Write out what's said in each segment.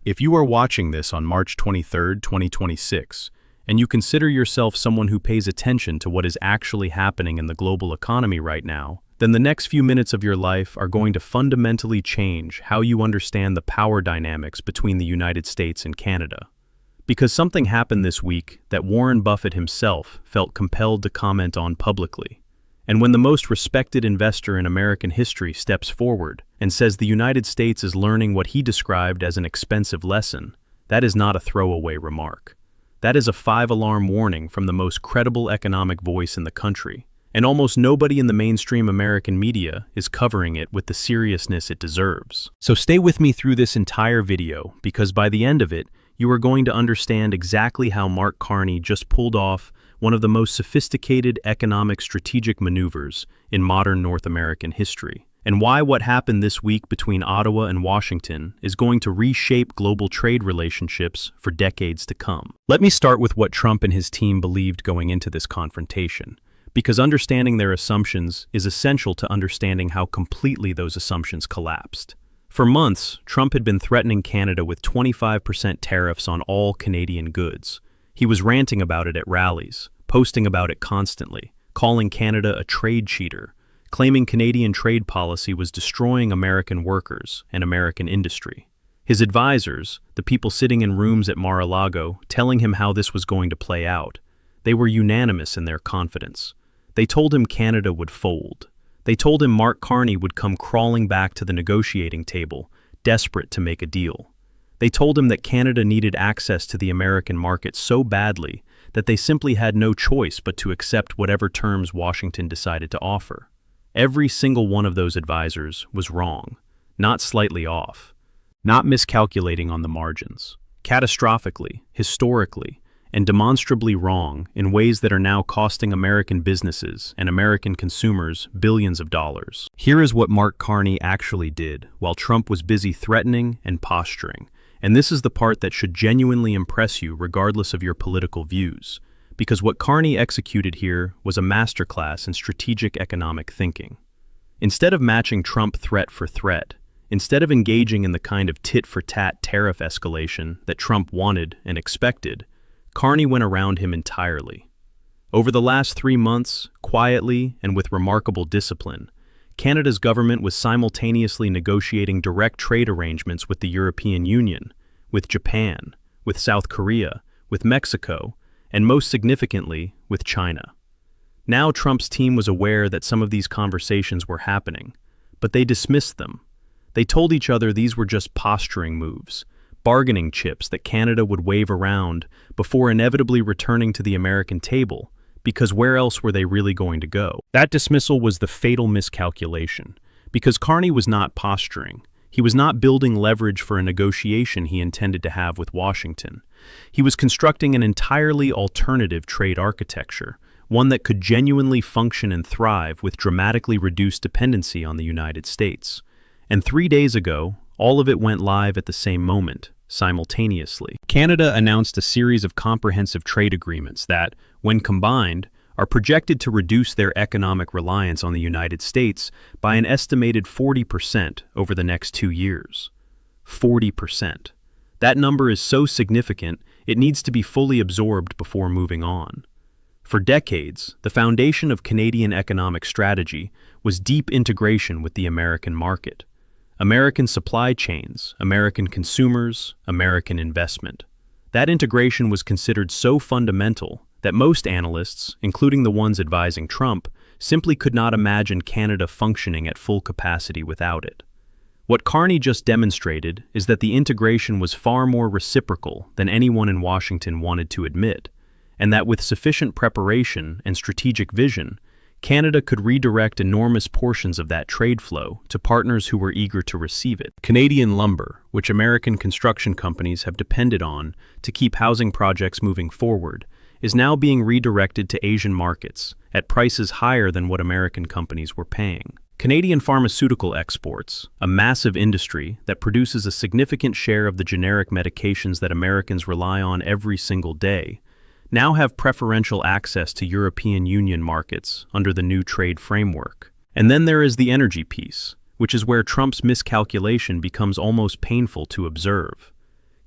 If you are watching this on March 23, 2026, and you consider yourself someone who pays attention to what is actually happening in the global economy right now, then the next few minutes of your life are going to fundamentally change how you understand the power dynamics between the United States and Canada. Because something happened this week that Warren Buffett himself felt compelled to comment on publicly. And when the most respected investor in American history steps forward and says the United States is learning what he described as an expensive lesson, that is not a throwaway remark. That is a 5-alarm warning from the most credible economic voice in the country, and almost nobody in the mainstream American media is covering it with the seriousness it deserves. So stay with me through this entire video, because by the end of it, you are going to understand exactly how Mark Carney just pulled off one of the most sophisticated economic strategic maneuvers in modern North American history, and why what happened this week between Ottawa and Washington is going to reshape global trade relationships for decades to come. Let me start with what Trump and his team believed going into this confrontation, because understanding their assumptions is essential to understanding how completely those assumptions collapsed. For months, Trump had been threatening Canada with 25% tariffs on all Canadian goods. He was ranting about it at rallies, posting about it constantly, calling Canada a trade cheater, claiming Canadian trade policy was destroying American workers and American industry. His advisors, the people sitting in rooms at Mar-a-Lago telling him how this was going to play out, they were unanimous in their confidence. They told him Canada would fold. They told him Mark Carney would come crawling back to the negotiating table, desperate to make a deal. They told him that Canada needed access to the American market so badly that they simply had no choice but to accept whatever terms Washington decided to offer. Every single one of those advisors was wrong, not slightly off, not miscalculating on the margins, catastrophically, historically, and demonstrably wrong in ways that are now costing American businesses and American consumers billions of dollars. Here is what Mark Carney actually did while Trump was busy threatening and posturing. And this is the part that should genuinely impress you regardless of your political views, because what Carney executed here was a masterclass in strategic economic thinking. Instead of matching Trump threat for threat, instead of engaging in the kind of tit-for-tat tariff escalation that Trump wanted and expected, Carney went around him entirely. Over the last 3 months, quietly and with remarkable discipline, Canada's government was simultaneously negotiating direct trade arrangements with the European Union, with Japan, with South Korea, with Mexico, and most significantly, with China. Now Trump's team was aware that some of these conversations were happening, but they dismissed them. They told each other these were just posturing moves, bargaining chips that Canada would wave around before inevitably returning to the American table, because where else were they really going to go? That dismissal was the fatal miscalculation, because Carney was not posturing. He was not building leverage for a negotiation he intended to have with Washington. He was constructing an entirely alternative trade architecture, one that could genuinely function and thrive with dramatically reduced dependency on the United States. And 3 days ago, all of it went live at the same moment, simultaneously. Canada announced a series of comprehensive trade agreements that, when combined, are projected to reduce their economic reliance on the United States by an estimated 40% over the next 2 years. 40%. That number is so significant, it needs to be fully absorbed before moving on. For decades, the foundation of Canadian economic strategy was deep integration with the American market. American supply chains, American consumers, American investment. That integration was considered so fundamental that most analysts, including the ones advising Trump, simply could not imagine Canada functioning at full capacity without it. What Carney just demonstrated is that the integration was far more reciprocal than anyone in Washington wanted to admit, and that with sufficient preparation and strategic vision, Canada could redirect enormous portions of that trade flow to partners who were eager to receive it. Canadian lumber, which American construction companies have depended on to keep housing projects moving forward, is now being redirected to Asian markets at prices higher than what American companies were paying. Canadian pharmaceutical exports, a massive industry that produces a significant share of the generic medications that Americans rely on every single day, now have preferential access to European Union markets under the new trade framework. And then there is the energy piece, which is where Trump's miscalculation becomes almost painful to observe.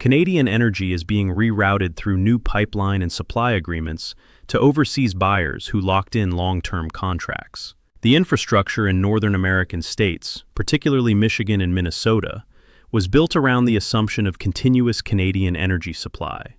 Canadian energy is being rerouted through new pipeline and supply agreements to overseas buyers who locked in long-term contracts. The infrastructure in northern American states, particularly Michigan and Minnesota, was built around the assumption of continuous Canadian energy supply.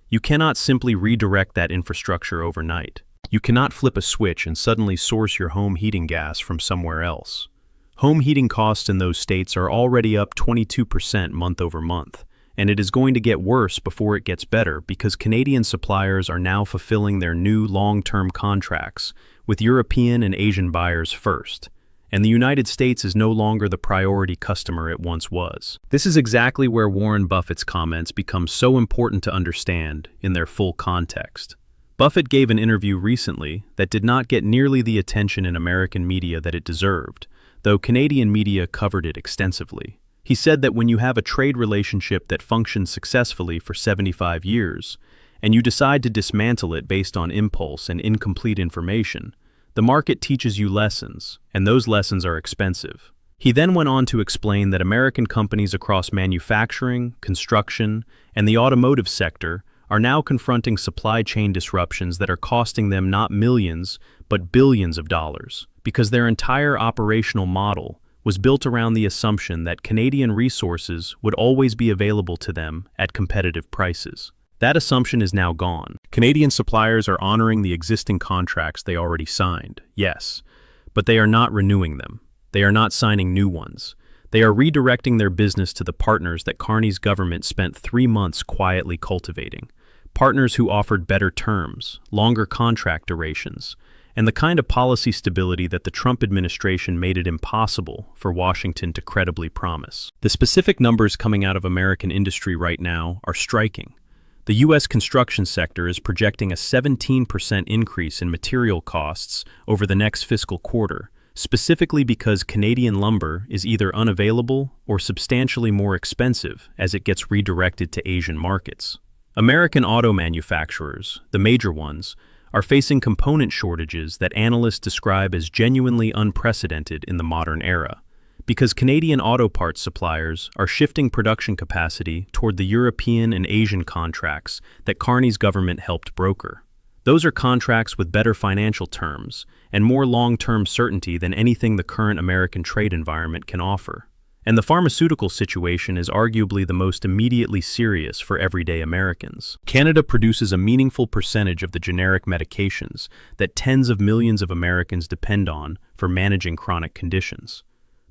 You cannot simply redirect that infrastructure overnight. You cannot flip a switch and suddenly source your home heating gas from somewhere else. Home heating costs in those states are already up 22% month over month, and it is going to get worse before it gets better because Canadian suppliers are now fulfilling their new long-term contracts with European and Asian buyers first, and the United States is no longer the priority customer it once was. This is exactly where Warren Buffett's comments become so important to understand in their full context. Buffett gave an interview recently that did not get nearly the attention in American media that it deserved, though Canadian media covered it extensively. He said that when you have a trade relationship that functions successfully for 75 years, and you decide to dismantle it based on impulse and incomplete information, the market teaches you lessons, and those lessons are expensive. He then went on to explain that American companies across manufacturing, construction, and the automotive sector are now confronting supply chain disruptions that are costing them not millions, but billions of dollars, because their entire operational model was built around the assumption that Canadian resources would always be available to them at competitive prices. That assumption is now gone. Canadian suppliers are honoring the existing contracts they already signed, yes, but they are not renewing them. They are not signing new ones. They are redirecting their business to the partners that Carney's government spent 3 months quietly cultivating. Partners who offered better terms, longer contract durations, and the kind of policy stability that the Trump administration made it impossible for Washington to credibly promise. The specific numbers coming out of American industry right now are striking. The U.S. construction sector is projecting a 17% increase in material costs over the next fiscal quarter, specifically because Canadian lumber is either unavailable or substantially more expensive as it gets redirected to Asian markets. American auto manufacturers, the major ones, are facing component shortages that analysts describe as genuinely unprecedented in the modern era, because Canadian auto parts suppliers are shifting production capacity toward the European and Asian contracts that Carney's government helped broker. Those are contracts with better financial terms and more long-term certainty than anything the current American trade environment can offer. And the pharmaceutical situation is arguably the most immediately serious for everyday Americans. Canada produces a meaningful percentage of the generic medications that tens of millions of Americans depend on for managing chronic conditions.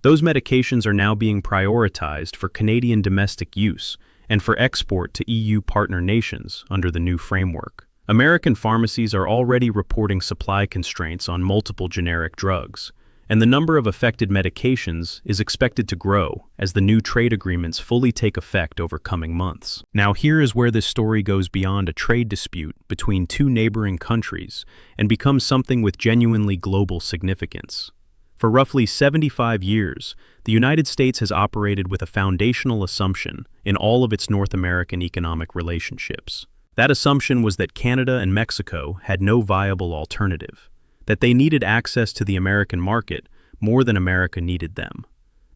Those medications are now being prioritized for Canadian domestic use and for export to EU partner nations under the new framework. American pharmacies are already reporting supply constraints on multiple generic drugs, and the number of affected medications is expected to grow as the new trade agreements fully take effect over coming months. Now here is where this story goes beyond a trade dispute between two neighboring countries and becomes something with genuinely global significance. For roughly 75 years, the United States has operated with a foundational assumption in all of its North American economic relationships. That assumption was that Canada and Mexico had no viable alternative, that they needed access to the American market more than America needed them.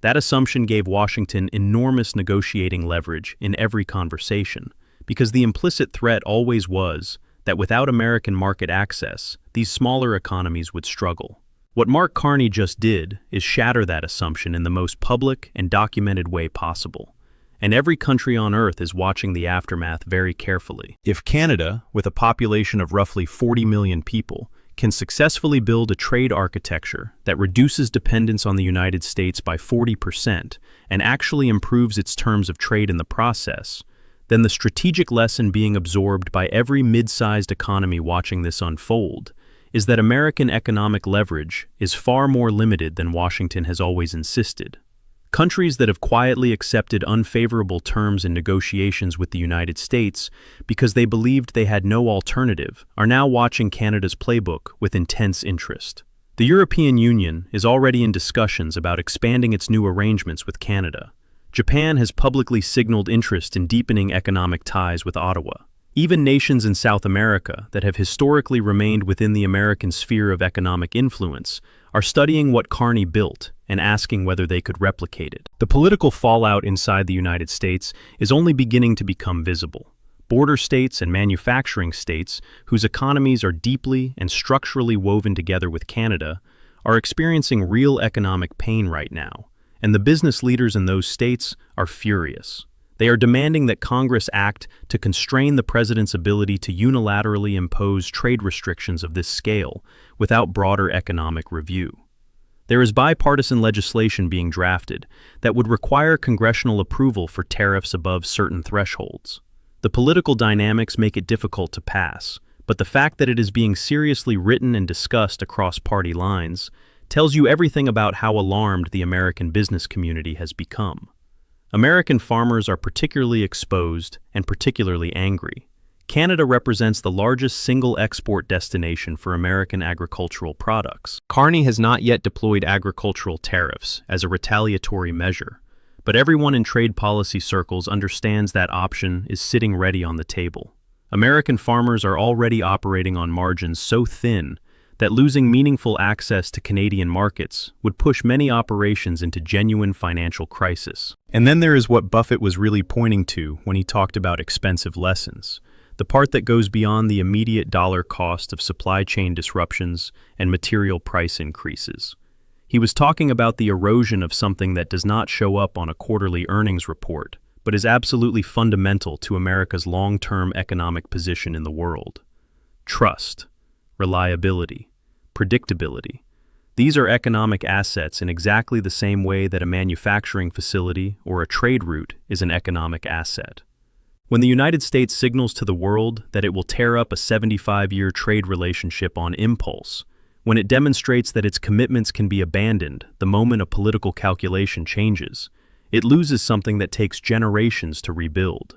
That assumption gave Washington enormous negotiating leverage in every conversation, because the implicit threat always was that without American market access, these smaller economies would struggle. What Mark Carney just did is shatter that assumption in the most public and documented way possible. And every country on Earth is watching the aftermath very carefully. If Canada, with a population of roughly 40 million people, can successfully build a trade architecture that reduces dependence on the United States by 40% and actually improves its terms of trade in the process, then the strategic lesson being absorbed by every mid-sized economy watching this unfold is that American economic leverage is far more limited than Washington has always insisted. Countries that have quietly accepted unfavorable terms in negotiations with the United States because they believed they had no alternative are now watching Canada's playbook with intense interest. The European Union is already in discussions about expanding its new arrangements with Canada. Japan has publicly signaled interest in deepening economic ties with Ottawa. Even nations in South America that have historically remained within the American sphere of economic influence are studying what Carney built and asking whether they could replicate it. The political fallout inside the United States is only beginning to become visible. Border states and manufacturing states, whose economies are deeply and structurally woven together with Canada, are experiencing real economic pain right now, and the business leaders in those states are furious. They are demanding that Congress act to constrain the president's ability to unilaterally impose trade restrictions of this scale without broader economic review. There is bipartisan legislation being drafted that would require congressional approval for tariffs above certain thresholds. The political dynamics make it difficult to pass, but the fact that it is being seriously written and discussed across party lines tells you everything about how alarmed the American business community has become. American farmers are particularly exposed and particularly angry. Canada represents the largest single export destination for American agricultural products. Carney has not yet deployed agricultural tariffs as a retaliatory measure, but everyone in trade policy circles understands that option is sitting ready on the table. American farmers are already operating on margins so thin that losing meaningful access to Canadian markets would push many operations into genuine financial crisis. And then there is what Buffett was really pointing to when he talked about expensive lessons. The part that goes beyond the immediate dollar cost of supply chain disruptions and material price increases. He was talking about the erosion of something that does not show up on a quarterly earnings report, but is absolutely fundamental to America's long-term economic position in the world. Trust, reliability, predictability. These are economic assets in exactly the same way that a manufacturing facility or a trade route is an economic asset. When the United States signals to the world that it will tear up a 75-year trade relationship on impulse, when it demonstrates that its commitments can be abandoned the moment a political calculation changes, it loses something that takes generations to rebuild.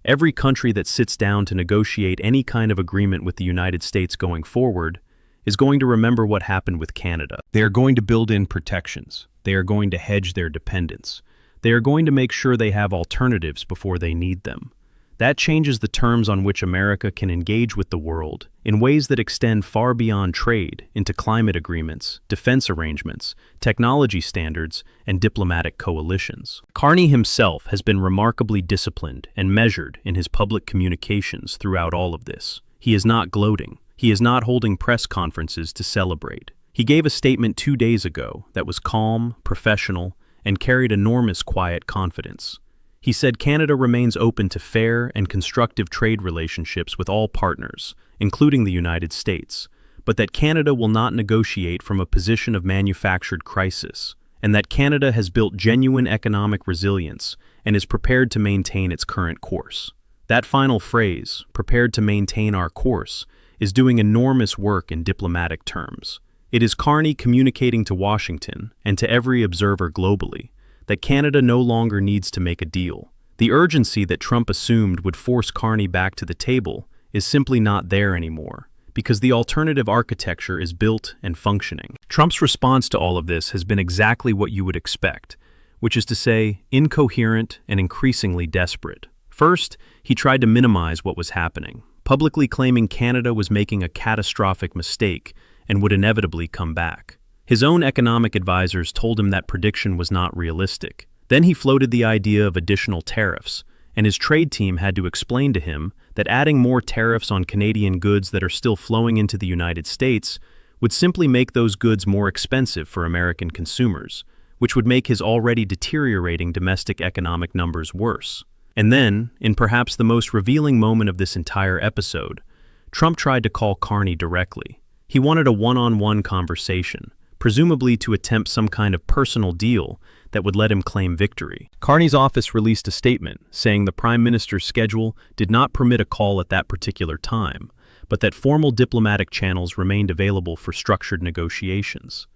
Every country that sits down to negotiate any kind of agreement with the United States going forward is going to remember what happened with Canada. They are going to build in protections. They are going to hedge their dependence. They are going to make sure they have alternatives before they need them. That changes the terms on which America can engage with the world in ways that extend far beyond trade into climate agreements, defense arrangements, technology standards, and diplomatic coalitions. Carney himself has been remarkably disciplined and measured in his public communications throughout all of this. He is not gloating. He is not holding press conferences to celebrate. He gave a statement 2 days ago that was calm, professional, and carried enormous quiet confidence. He said Canada remains open to fair and constructive trade relationships with all partners, including the United States, but that Canada will not negotiate from a position of manufactured crisis, and that Canada has built genuine economic resilience and is prepared to maintain its current course. That final phrase, prepared to maintain our course, is doing enormous work in diplomatic terms. It is Carney communicating to Washington and to every observer globally that Canada no longer needs to make a deal. The urgency that Trump assumed would force Carney back to the table is simply not there anymore, because the alternative architecture is built and functioning. Trump's response to all of this has been exactly what you would expect, which is to say, incoherent and increasingly desperate. First, he tried to minimize what was happening, publicly claiming Canada was making a catastrophic mistake and would inevitably come back. His own economic advisors told him that prediction was not realistic. Then he floated the idea of additional tariffs, and his trade team had to explain to him that adding more tariffs on Canadian goods that are still flowing into the United States would simply make those goods more expensive for American consumers, which would make his already deteriorating domestic economic numbers worse. And then, in perhaps the most revealing moment of this entire episode, Trump tried to call Carney directly. He wanted a one-on-one conversation, presumably to attempt some kind of personal deal that would let him claim victory. Carney's office released a statement saying the Prime Minister's schedule did not permit a call at that particular time, but that formal diplomatic channels remained available for structured negotiations.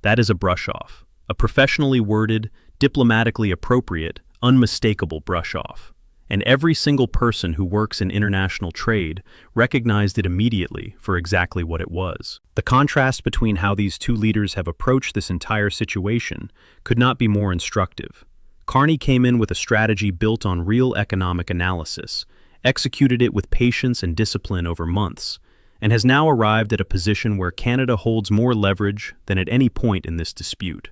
That is a brush-off, a professionally worded, diplomatically appropriate, unmistakable brush-off. And every single person who works in international trade recognized it immediately for exactly what it was. The contrast between how these two leaders have approached this entire situation could not be more instructive. Carney came in with a strategy built on real economic analysis, executed it with patience and discipline over months, and has now arrived at a position where Canada holds more leverage than at any point in this dispute.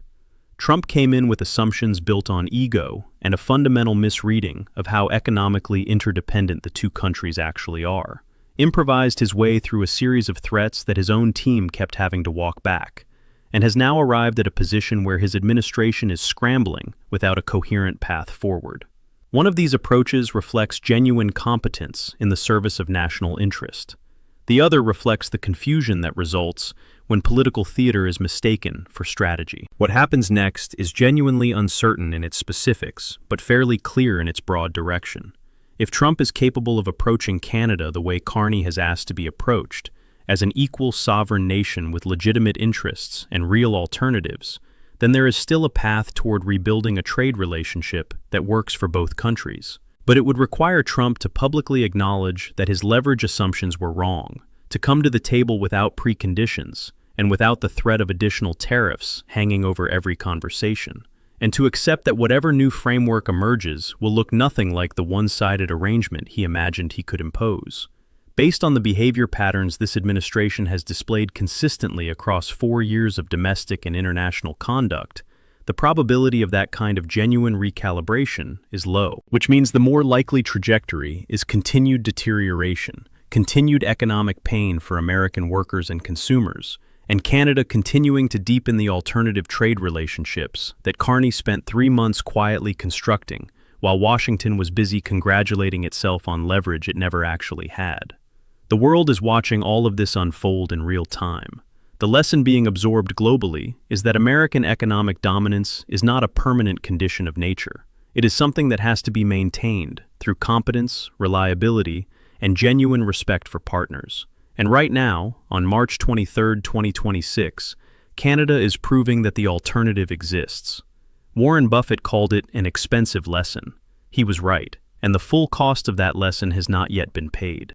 Trump came in with assumptions built on ego and a fundamental misreading of how economically interdependent the two countries actually are. Improvised his way through a series of threats that his own team kept having to walk back, and has now arrived at a position where his administration is scrambling without a coherent path forward. One of these approaches reflects genuine competence in the service of national interest. The other reflects the confusion that results when political theater is mistaken for strategy. What happens next is genuinely uncertain in its specifics, but fairly clear in its broad direction. If Trump is capable of approaching Canada the way Carney has asked to be approached, as an equal sovereign nation with legitimate interests and real alternatives, then there is still a path toward rebuilding a trade relationship that works for both countries. But it would require Trump to publicly acknowledge that his leverage assumptions were wrong, to come to the table without preconditions, and without the threat of additional tariffs hanging over every conversation, and to accept that whatever new framework emerges will look nothing like the one-sided arrangement he imagined he could impose. Based on the behavior patterns this administration has displayed consistently across 4 years of domestic and international conduct, the probability of that kind of genuine recalibration is low, which means the more likely trajectory is continued deterioration, continued economic pain for American workers and consumers, and Canada continuing to deepen the alternative trade relationships that Carney spent 3 months quietly constructing, while Washington was busy congratulating itself on leverage it never actually had. The world is watching all of this unfold in real time. The lesson being absorbed globally is that American economic dominance is not a permanent condition of nature. It is something that has to be maintained through competence, reliability, and genuine respect for partners. And right now, on March 23, 2026, Canada is proving that the alternative exists. Warren Buffett called it an expensive lesson. He was right, and the full cost of that lesson has not yet been paid.